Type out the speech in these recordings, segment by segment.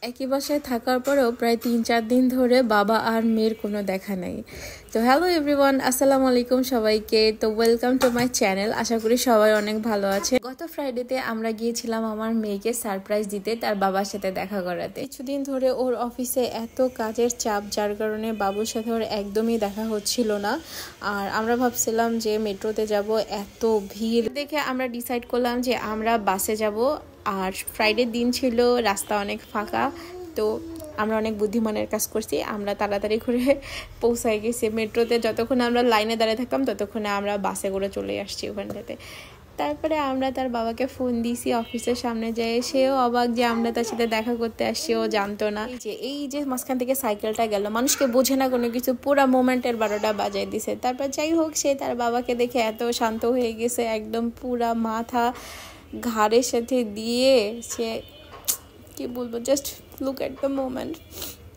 একই বাসায় থাকার পরেও প্রায় 3-4 দিন ধরে বাবা আর মেয়ের কোনো দেখা নেই। তো হ্যালো এভরিওয়ান, আসসালামু আলাইকুম সবাইকে। তো ওয়েলকাম টু মাই চ্যানেল। আশা করি সবাই অনেক ভালো আছে। গত ফ্রাইডেতে আমরা গিয়েছিলাম আমার মেয়েকে সারপ্রাইজ দিতে, তার বাবার সাথে দেখা করাতে। কিছুদিন ধরে ওর অফিসে এত কাজের চাপ, যার কারণে বাবুর সাথে ওর একদমই দেখা হচ্ছিল না। আর আমরা ভাবছিলাম যে মেট্রোতে যাব, এত ভিড় দেখে আমরা ডিসাইড করলাম যে আমরা বাসে যাব। আর ফ্রাইডের দিন ছিল, রাস্তা অনেক ফাঁকা, তো আমরা অনেক বুদ্ধিমানের কাজ করছি। আমরা তাড়াতাড়ি করে পৌঁছায় গেছি মেট্রোতে। যতক্ষণ আমরা লাইনে দাঁড়িয়ে থাকতাম ততক্ষণে আমরা বাসে করে চলে আসছি ওখানটাতে। তারপরে আমরা তার বাবাকে ফোন দিয়েছি অফিসের সামনে যেয়ে। সেও অবাক যে আমরা তার সাথে দেখা করতে আসছি, ও জানতো না। এই যে মাঝখান থেকে সাইকেলটা গেল, মানুষকে বোঝে না কোনো কিছু, পুরো মোমেন্টের 12টা বাজায় দিছে। তারপর যাই হোক, সে তার বাবাকে দেখে এত শান্ত হয়ে গেছে, একদম পুরা মাথা ঘাড়ের সাথে দিয়ে, সে কি বলবো, just look at the moment.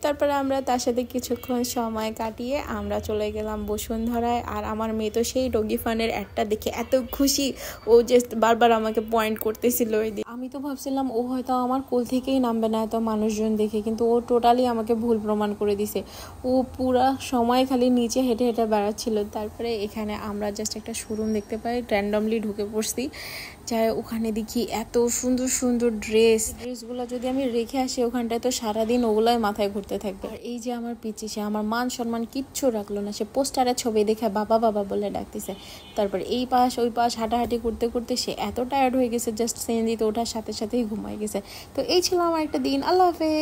তারপরে আমরা তার সাথে কিছুক্ষণ সময় কাটিয়ে আমরা চলে গেলাম বসুন্ধরায়। আর আমার মেয়ে তো সেই ডগি ফানের অ্যাডটা দেখে এত খুশি, ও জাস্ট বারবার আমাকে পয়েন্ট করতেছিল ওই দিন। আমি তো ভাবছিলাম ও হয়তো আমার কোল থেকেই নামবে না এত মানুষজন দেখে, কিন্তু ও টোটালি আমাকে ভুল প্রমাণ করে দিছে। ও পুরা সময় খালি নিচে হেঁটে হেঁটে বেড়াচ্ছিল। তারপরে এখানে আমরা জাস্ট একটা শোরুম দেখতে পাই, র্যান্ডমলি ঢুকে পড়ছি। যাই ওখানে দেখি এত সুন্দর সুন্দর ড্রেসগুলো যদি আমি রেখে আসি ওখানটায়, তো সারাদিন ওগুলোই মাথায় ঘুরতে থাকবে। আর এই যে আমার পিচি, সে আমার মান সম্মান কিচ্ছু রাখলো না, সে পোস্টারের ছবি দেখে বাবা বাবা বলে ডাকতেছে। তারপর এই পাশ ওই পাশ হাঁটাহাঁটি করতে করতে সে এত টায়ার্ড হয়ে গেছে, জাস্ট সিএনজিতে ওঠার সাথে সাথেই ঘুমাই গেছে। তো এই ছিল আমার একটা দিন। আল্লাহ হাফেজ।